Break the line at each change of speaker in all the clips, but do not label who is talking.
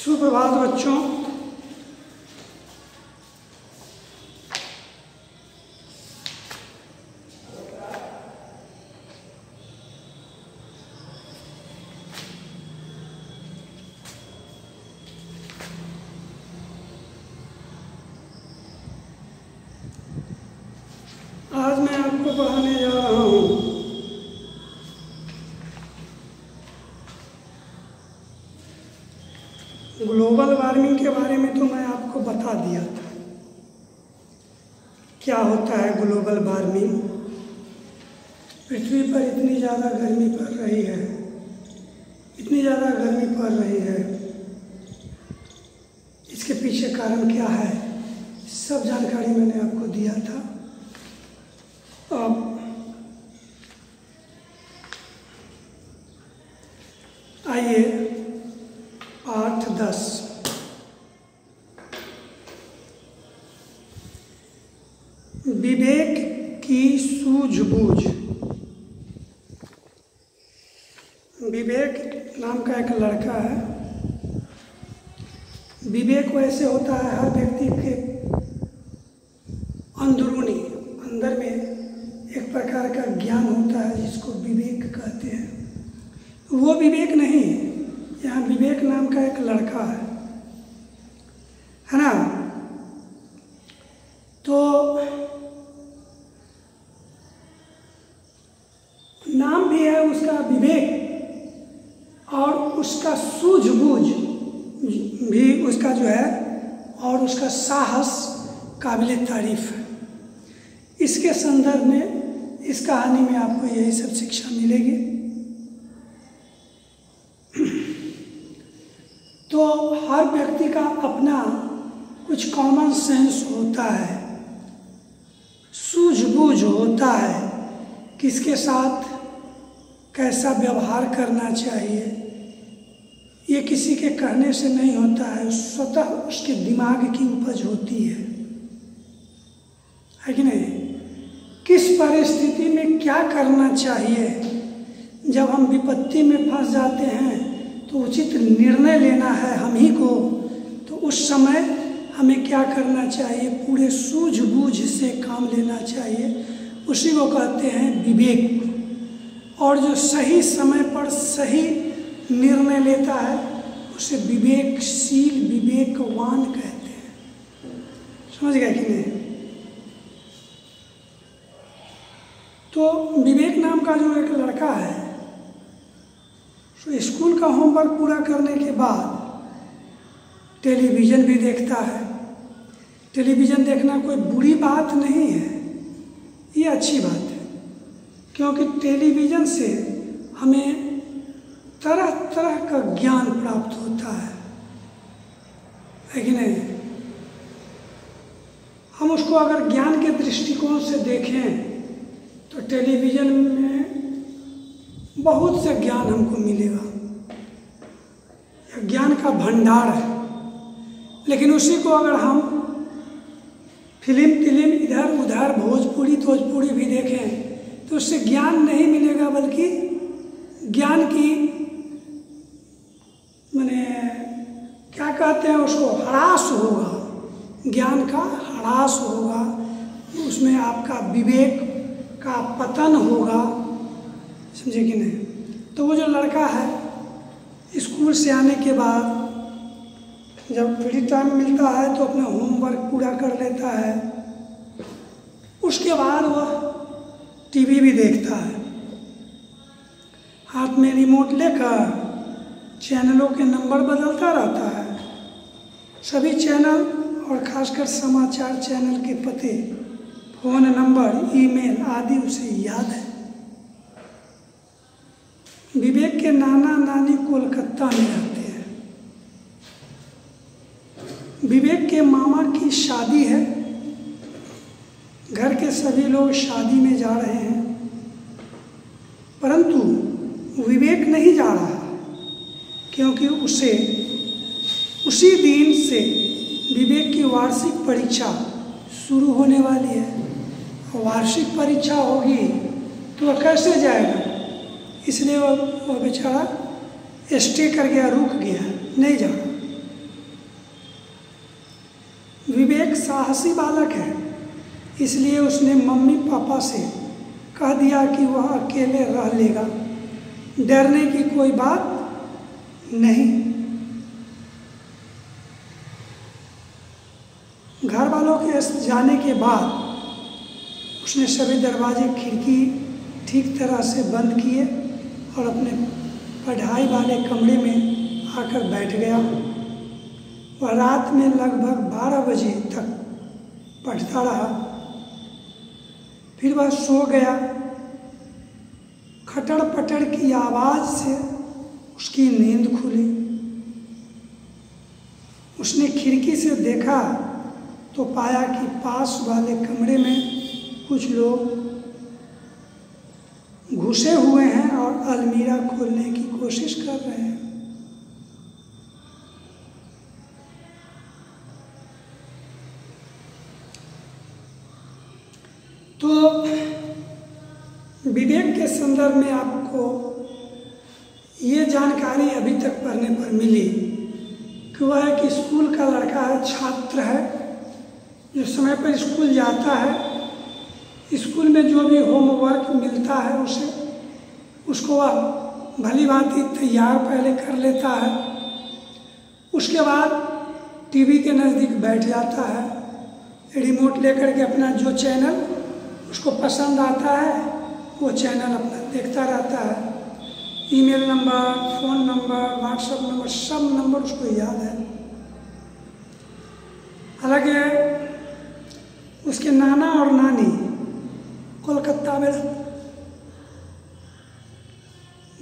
सुप्रभात बच्चों। आज मैं आपको पढ़ाने जा रहा हूँ ग्लोबल वार्मिंग के बारे में। तो मैं आपको बता दिया था क्या होता है ग्लोबल वार्मिंग। पृथ्वी पर इतनी ज़्यादा गर्मी पड़ रही है, इतनी ज़्यादा गर्मी पड़ रही है, इसके पीछे कारण क्या है, सब जानकारी मैंने आपको दिया था। अब आइए पाठ 10 विवेक की सूझबूझ। विवेक नाम का एक लड़का है। विवेक वैसे होता है हर व्यक्ति के अंदरूनी अंदर में एक प्रकार का ज्ञान होता है जिसको विवेक कहते हैं। वो विवेक नहीं है, यहाँ विवेक नाम का एक लड़का है ना। तो नाम भी है उसका विवेक और उसका सूझबूझ भी उसका जो है और उसका साहस काबिल तारीफ है। इसके संदर्भ में इस कहानी में आपको यही सब शिक्षा मिलेगी। तो हर व्यक्ति का अपना कुछ कॉमन सेंस होता है, सूझबूझ होता है, किसके साथ कैसा व्यवहार करना चाहिए। ये किसी के कहने से नहीं होता है, स्वतः उसके दिमाग की उपज होती है कि नहीं। किस परिस्थिति में क्या करना चाहिए, जब हम विपत्ति में फंस जाते हैं तो उचित निर्णय लेना है हम ही को, तो उस समय हमें क्या करना चाहिए, पूरे सूझबूझ से काम लेना चाहिए। उसी को कहते हैं विवेक। और जो सही समय पर सही निर्णय लेता है उसे विवेकशील, विवेकवान कहते हैं। समझ गए कि नहीं। तो विवेक नाम का जो एक लड़का है, तो स्कूल का होमवर्क पूरा करने के बाद टेलीविज़न भी देखता है। टेलीविज़न देखना कोई बुरी बात नहीं है, ये अच्छी बात है, क्योंकि टेलीविज़न से हमें तरह तरह का ज्ञान प्राप्त होता है कि नहीं। हम उसको अगर ज्ञान के दृष्टिकोण से देखें तो टेलीविज़न में बहुत से ज्ञान हमको मिलेगा, यह ज्ञान का भंडार है। लेकिन उसी को अगर हम फिल्म इधर उधर भोजपुरी भी देखें तो उससे ज्ञान नहीं मिलेगा, बल्कि ज्ञान की माने क्या कहते हैं उसको, ह्रास होगा, ज्ञान का ह्रास होगा। उसमें आपका विवेक का पतन होगा, समझे कि नहीं। तो वो जो लड़का है स्कूल से आने के बाद जब फ्री टाइम मिलता है तो अपना होमवर्क पूरा कर लेता है। उसके बाद वह टीवी भी देखता है, हाथ में रिमोट लेकर चैनलों के नंबर बदलता रहता है। सभी चैनल और खासकर समाचार चैनल के पते, फ़ोन नंबर, ईमेल आदि उसे याद है। विवेक के नाना नानी कोलकाता में रहते हैं। विवेक के मामा की शादी है, घर के सभी लोग शादी में जा रहे हैं, परंतु विवेक नहीं जा रहा, क्योंकि उसे उसी दिन से विवेक की वार्षिक परीक्षा शुरू होने वाली है। वार्षिक परीक्षा होगी तो वह कैसे जाएगा, इसलिए वह बेचारा स्टे कर गया, रुक गया, नहीं जा रहा। साहसी बालक है, इसलिए उसने मम्मी पापा से कह दिया कि वह अकेले रह लेगा, डरने की कोई बात नहीं। घर वालों के जाने के बाद उसने सभी दरवाजे खिड़की ठीक तरह से बंद किए और अपने पढ़ाई वाले कमरे में आकर बैठ गया। वह रात में लगभग 12 बजे तक पढ़ता रहा, फिर वह सो गया। खटर पटर की आवाज़ से उसकी नींद खुली। उसने खिड़की से देखा तो पाया कि पास वाले कमरे में कुछ लोग घुसे हुए हैं और अलमीरा खोलने की कोशिश कर रहे हैं। तो विवेक के संदर्भ में आपको ये जानकारी अभी तक पढ़ने पर मिली कि वह एक स्कूल का लड़का है, छात्र है, जो समय पर स्कूल जाता है। स्कूल में जो भी होमवर्क मिलता है उसको वह भली भांति तैयार पहले कर लेता है। उसके बाद टीवी के नज़दीक बैठ जाता है, रिमोट लेकर के अपना जो चैनल उसको पसंद आता है वो चैनल अपना देखता रहता है। Email number, phone number, WhatsApp number, सब नंबर उसको याद है। हालांकि उसके नाना और नानी कोलकाता में,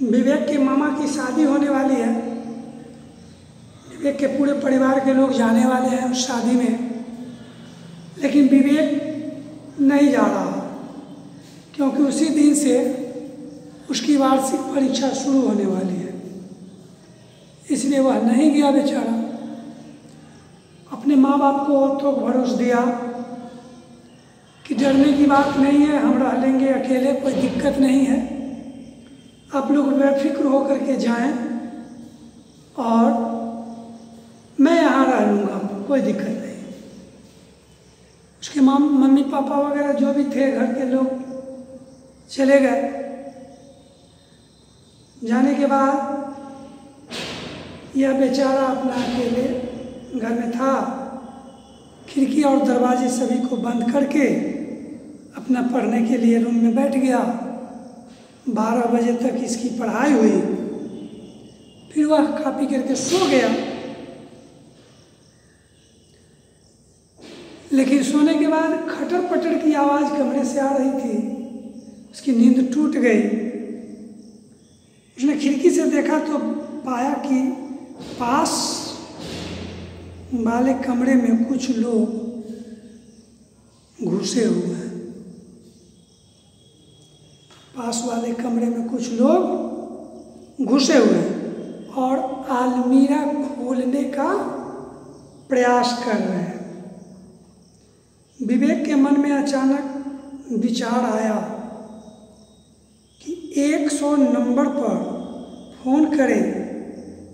विवेक के मामा की शादी होने वाली है। विवेक के पूरे परिवार के लोग जाने वाले हैं उस शादी में, लेकिन विवेक नहीं जा रहा क्योंकि उसी दिन से उसकी वार्षिक परीक्षा शुरू होने वाली है, इसलिए वह नहीं गया बेचारा। अपने माँ बाप को तो भरोसा दिया कि डरने की बात नहीं है, हम रह लेंगे अकेले, कोई दिक्कत नहीं है, आप लोग बेफिक्र होकर के जाएं और मैं यहाँ रह लूँगा, कोई दिक्कत नहीं। उसके मम्मी पापा वगैरह जो भी थे घर के लोग चले गए। जाने के बाद यह बेचारा अपना अकेले घर में था, खिड़की और दरवाजे सभी को बंद करके अपना पढ़ने के लिए रूम में बैठ गया। 12 बजे तक इसकी पढ़ाई हुई, फिर वह खा पी करके सो गया। लेकिन सोने के बाद खटर पटर की आवाज़ कमरे से आ रही थी, उसकी नींद टूट गई। उसने खिड़की से देखा तो पाया कि पास वाले कमरे में कुछ लोग घुसे हुए हैं। पास वाले कमरे में कुछ लोग घुसे हुए हैं और अलमीरा खोलने का प्रयास कर रहे हैं। विवेक के मन में अचानक विचार आया कि 100 नंबर पर फोन करें,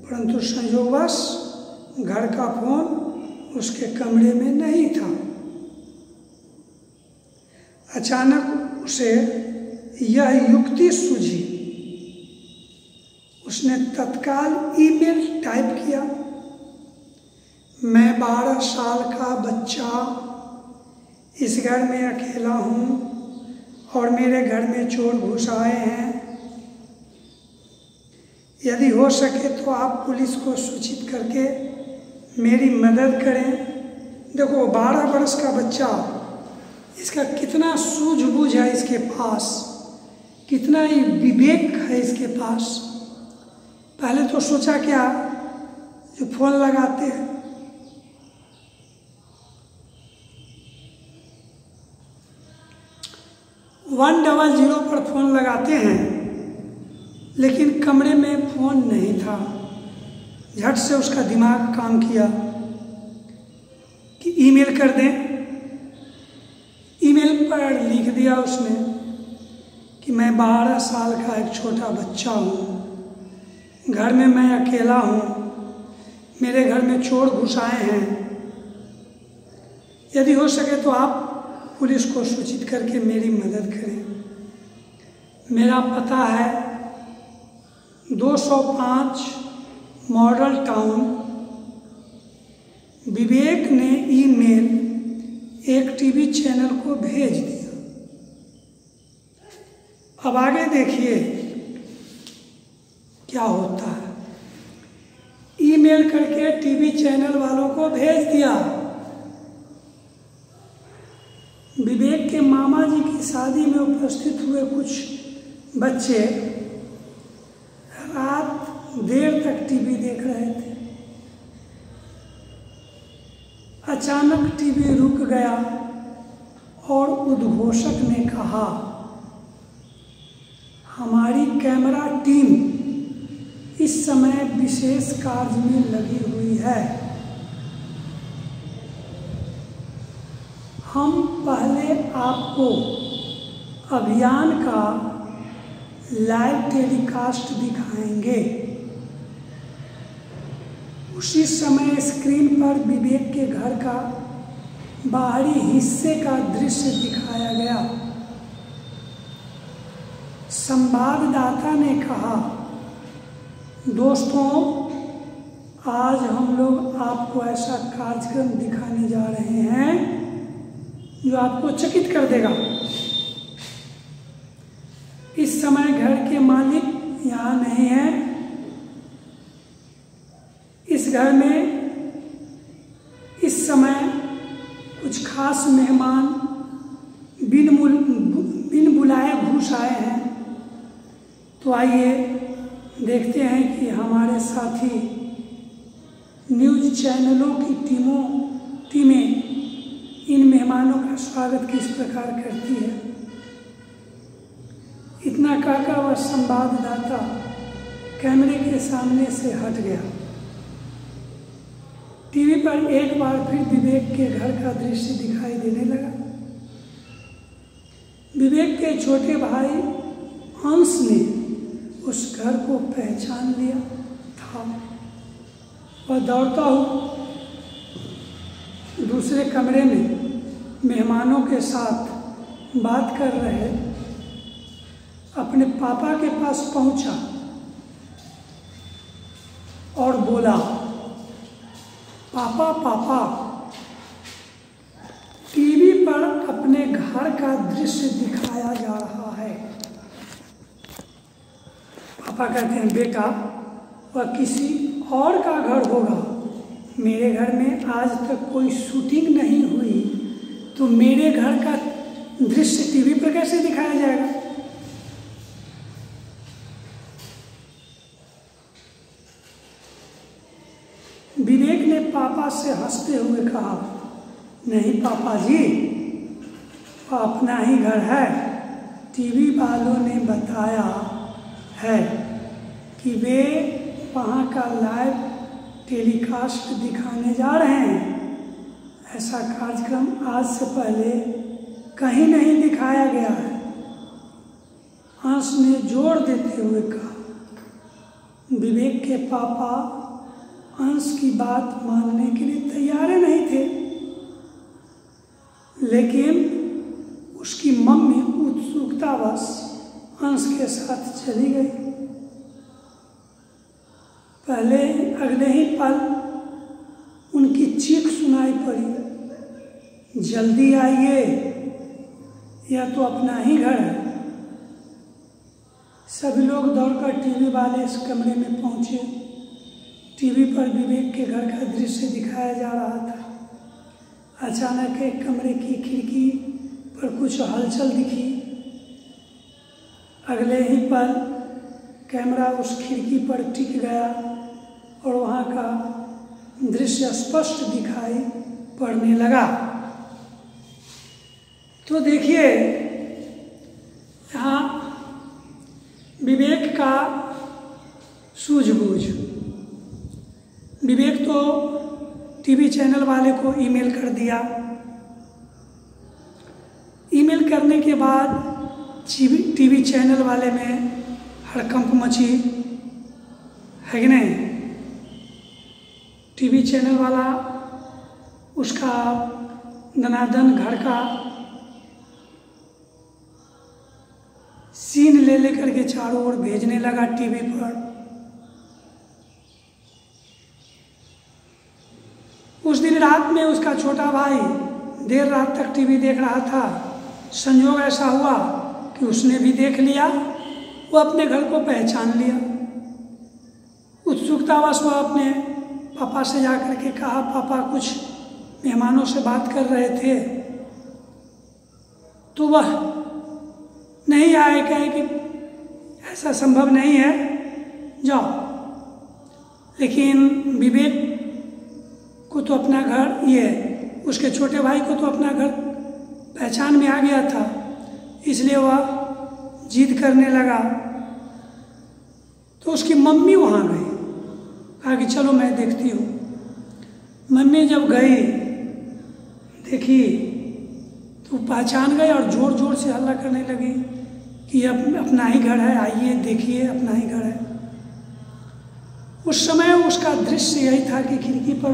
परंतु संयोगवश घर का फोन उसके कमरे में नहीं था। अचानक उसे यह युक्ति सूझी। उसने तत्काल ईमेल टाइप किया, मैं 12 साल का बच्चा इस घर में अकेला हूँ और मेरे घर में चोर घुस आए हैं। यदि हो सके तो आप पुलिस को सूचित करके मेरी मदद करें। देखो 12 वर्ष का बच्चा, इसका कितना सूझबूझ है इसके पास, कितना ही विवेक है इसके पास। पहले तो सोचा क्या, जो फोन लगाते हैं, 100 पर फ़ोन लगाते हैं, लेकिन कमरे में फ़ोन नहीं था। झट से उसका दिमाग काम किया कि ईमेल कर दें। ईमेल पर लिख दिया उसने कि मैं 12 साल का एक छोटा बच्चा हूँ, घर में मैं अकेला हूँ, मेरे घर में चोर घुस आए हैं, यदि हो सके तो आप पुलिस को सूचित करके मेरी मदद करें। मेरा पता है 205 मॉडल टाउन। विवेक ने ईमेल एक टीवी चैनल को भेज दिया। अब आगे देखिए क्या होता है। ईमेल करके टीवी चैनल वालों को भेज दिया। विवेक के मामा जी की शादी में उपस्थित हुए कुछ बच्चे रात देर तक टीवी देख रहे थे। अचानक टीवी रुक गया और उद्घोषक ने कहा, हमारी कैमरा टीम इस समय विशेष कार्य में लगी हुई है। हम पहले आपको अभियान का लाइव टेलीकास्ट दिखाएंगे। उसी समय स्क्रीन पर विवेक के घर का बाहरी हिस्से का दृश्य दिखाया गया। संवाददाता ने कहा, दोस्तों, आज हम लोग आपको ऐसा कार्यक्रम दिखाने जा रहे हैं जो आपको चकित कर देगा। इस समय घर के मालिक यहाँ नहीं हैं। इस घर में इस समय कुछ खास मेहमान बिन बुलाए घुस आए हैं। तो आइए देखते हैं कि हमारे साथी न्यूज़ चैनलों की टीमें इन मेहमानों का स्वागत किस प्रकार करती है। इतना कहकर वह संवाददाता कैमरे के सामने से हट गया। टीवी पर एक बार फिर विवेक के घर का दृश्य दिखाई देने लगा। विवेक के छोटे भाई हंस ने उस घर को पहचान लिया था। वह दौड़ता हुआ दूसरे कमरे में मेहमानों के साथ बात कर रहे अपने पापा के पास पहुंचा और बोला, पापा पापा, टीवी पर अपने घर का दृश्य दिखाया जा रहा है। पापा कहते हैं, बेटा, वह किसी और का घर होगा। मेरे घर में आज तक कोई शूटिंग नहीं हुई, तो मेरे घर का दृश्य टीवी पर कैसे दिखाया जाएगा? विवेक ने पापा से हंसते हुए कहा, नहीं पापा जी, वह अपना ही घर है। टीवी वालों ने बताया है कि वे वहाँ का लाइव टेलीकास्ट दिखाने जा रहे हैं। ऐसा कार्यक्रम आज से पहले कहीं नहीं दिखाया गया है। हंस ने जोर देते हुए कहा। विवेक के पापा हंस की बात मानने के लिए तैयार नहीं थे, लेकिन उसकी मम्मी उत्सुकतावश हंस के साथ चली गई। अगले ही पल उनकी चीख सुनाई पड़ी, जल्दी आइए, यह तो अपना ही घर है। सभी लोग दौड़कर टीवी वाले इस कमरे में पहुंचे। टीवी पर विवेक के घर का दृश्य दिखाया जा रहा था। अचानक एक कमरे की खिड़की पर कुछ हलचल दिखी। अगले ही पल कैमरा उस खिड़की पर टिक गया और वहाँ का दृश्य स्पष्ट दिखाई पड़ने लगा। तो देखिए, यहाँ विवेक का सूझबूझ। विवेक तो टीवी चैनल वाले को ईमेल कर दिया। ईमेल करने के बाद टीवी चैनल वाले में हड़कंप मची, है कि नहीं? टीवी चैनल वाला उसका दनादन घर का सीन ले लेकर के चारों ओर भेजने लगा टीवी पर। उस दिन रात में उसका छोटा भाई देर रात तक टीवी देख रहा था। संयोग ऐसा हुआ कि उसने भी देख लिया, वो अपने घर को पहचान लिया। उत्सुकतावश वह अपने पापा से जाकर के कहा, पापा कुछ मेहमानों से बात कर रहे थे। तो वह नहीं आए, कहे कि ऐसा संभव नहीं है, जाओ। लेकिन विवेक को तो अपना घर, ये उसके छोटे भाई को तो अपना घर पहचान में आ गया था, इसलिए वह जिद करने लगा। तो उसकी मम्मी वहाँ गई, कहा कि चलो मैं देखती हूँ। मम्मी जब गई देखी तो पहचान गई और ज़ोर ज़ोर से हल्ला करने लगी कि अपना ही घर है, आइए देखिए अपना ही घर है। उस समय उसका दृश्य यही था कि खिड़की को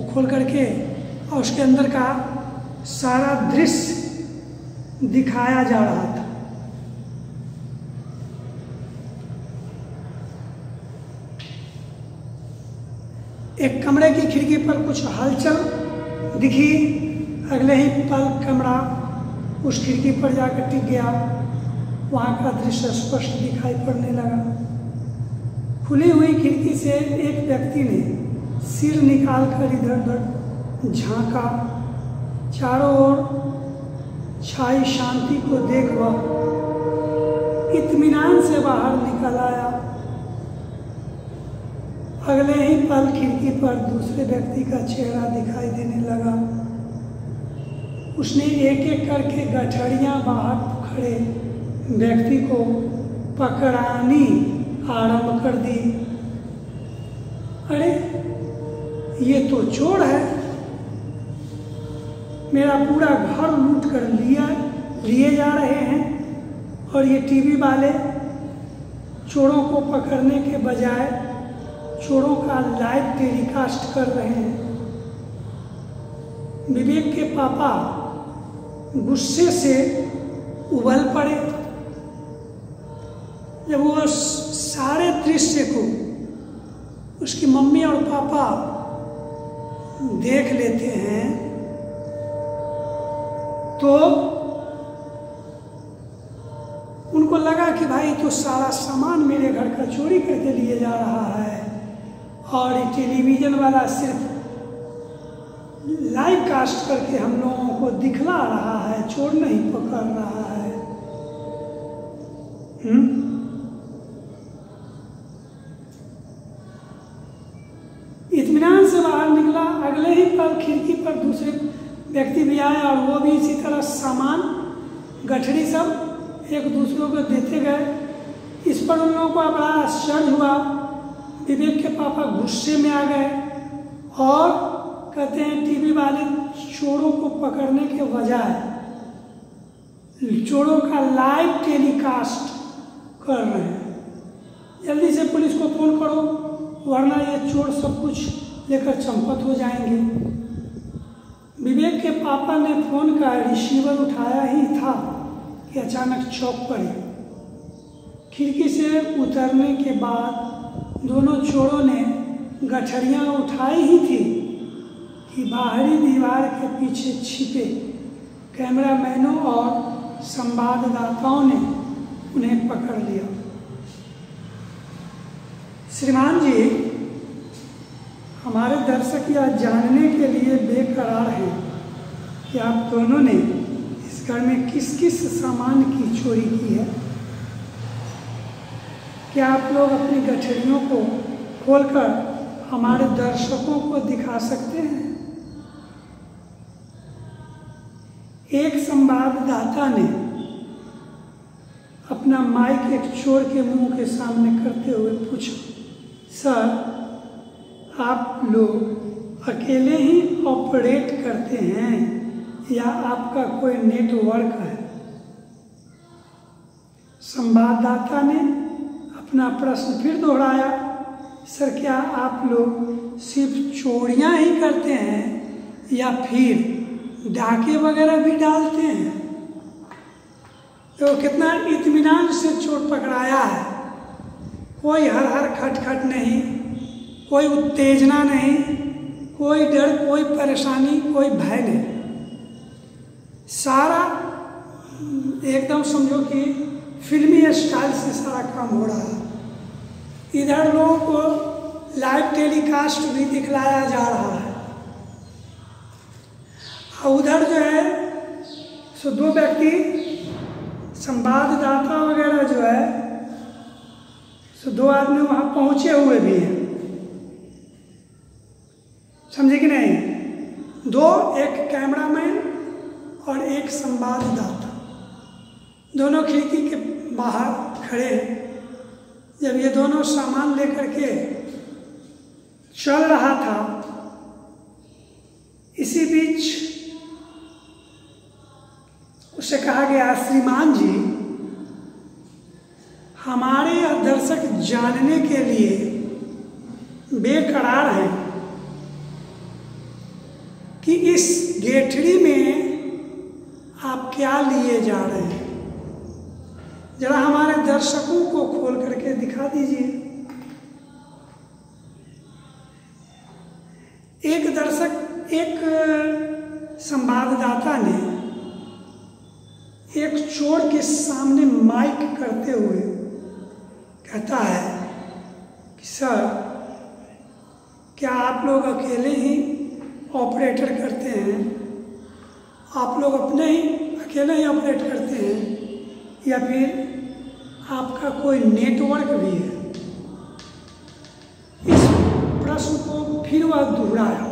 खोल करके और उसके अंदर का सारा दृश्य दिखाया जा रहा था। एक कमरे की खिड़की पर कुछ हलचल दिखी, अगले ही पल कमरा उस खिड़की पर जाकर टिक गया। वहाँ का दृश्य स्पष्ट दिखाई पड़ने लगा। खुली हुई खिड़की से एक व्यक्ति ने सिर निकालकर इधर उधर झांका। चारों ओर छाई शांति को देख वह इत्मीनान से बाहर निकल आया। अगले ही पल खिड़की पर दूसरे व्यक्ति का चेहरा दिखाई देने लगा। उसने एक एक करके गठरियां बाहर खड़े व्यक्ति को पकड़ानी आरंभ कर दी। अरे ये तो चोर है, मेरा पूरा घर लूट कर लिए जा रहे हैं। और ये टीवी वाले चोरों को पकड़ने के बजाय चोरों का लाइव टेलीकास्ट कर रहे हैं। विवेक के पापा गुस्से से उबल पड़े। जब वो सारे दृश्य को उसकी मम्मी और पापा देख लेते हैं तो उनको लगा कि भाई तो सारा सामान मेरे घर का चोरी करके लिए जा रहा है और ये टेलीविज़न वाला सिर्फ लाइव कास्ट करके हम लोगों को दिखला रहा है, चोर नहीं पकड़ रहा है। इत्मीनान से बाहर निकला। अगले ही पल खिड़की पर दूसरे व्यक्ति भी आए और वो भी इसी तरह सामान गठरी सब एक दूसरों को देते गए। इस पर उन लोगों को बड़ा आश्चर्य हुआ। विवेक के पापा गुस्से में आ गए और कहते हैं टीवी वाले चोरों को पकड़ने के बजाय चोरों का लाइव टेलीकास्ट कर रहे हैं। जल्दी से पुलिस को फोन करो वरना ये चोर सब कुछ लेकर चंपत हो जाएंगे। विवेक के पापा ने फोन का रिसीवर उठाया ही था कि अचानक चौंक पड़ी। खिड़की से उतरने के बाद दोनों चोरों ने गठरियां उठाई ही थी कि बाहरी दीवार के पीछे छिपे कैमरामैनों और संवाददाताओं ने उन्हें पकड़ लिया। श्रीमान जी, हमारे दर्शक यह जानने के लिए बेकरार हैं कि आप दोनों ने इस घर में किस किस सामान की चोरी की है। क्या आप लोग अपनी गठरियों को खोलकर हमारे दर्शकों को दिखा सकते हैं? एक संवाददाता ने अपना माइक एक चोर के मुंह के सामने करते हुए पूछा, सर आप लोग अकेले ही ऑपरेट करते हैं या आपका कोई नेटवर्क है? संवाददाता ने अपना प्रश्न फिर दोहराया सर क्या आप लोग सिर्फ चोरियां ही करते हैं या फिर डाके वगैरह भी डालते हैं? तो कितना इत्मीनान से चोर पकड़ाया है, कोई हर हर खटखट नहीं, कोई उत्तेजना नहीं, कोई डर, कोई परेशानी, कोई भय नहीं। सारा एकदम समझो कि फिल्मी स्टाइल से सारा काम हो रहा है। इधर लोगों को लाइव टेलीकास्ट भी दिखलाया जा रहा है और उधर जो है सो दो व्यक्ति संवाददाता वगैरह जो है सो दो आदमी वहाँ पहुँचे हुए भी हैं, समझे कि नहीं? दो, एक कैमरामैन और एक संवाददाता, दोनों खिड़की के बाहर खड़े हैं। जब ये दोनों सामान लेकर के चल रहा था, इसी बीच उसे कहा गया, श्रीमान जी, हमारे यह दर्शक जानने के लिए बेकरार हैं कि इस गेठड़ी में आप क्या लिए जा रहे हैं, जरा हमारे दर्शकों को खोल करके दिखा दीजिए। एक संवाददाता ने एक चोर के सामने माइक करते हुए कहता है कि सर क्या आप लोग अकेले ही ऑपरेटर करते हैं? आप लोग अपने ही अकेले ही ऑपरेट करते हैं या फिर आपका कोई नेटवर्क भी है? इस प्रश्न को फिर वह दोहराया।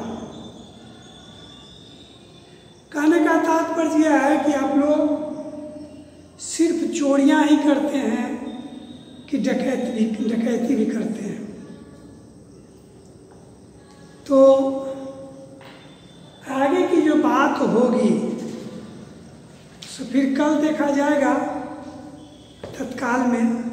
कहने का तात्पर्य यह है कि आप लोग सिर्फ चोरियां ही करते हैं कि डकैती भी करते हैं? तो आगे की जो बात होगी तो फिर कल देखा जाएगा तत्काल में।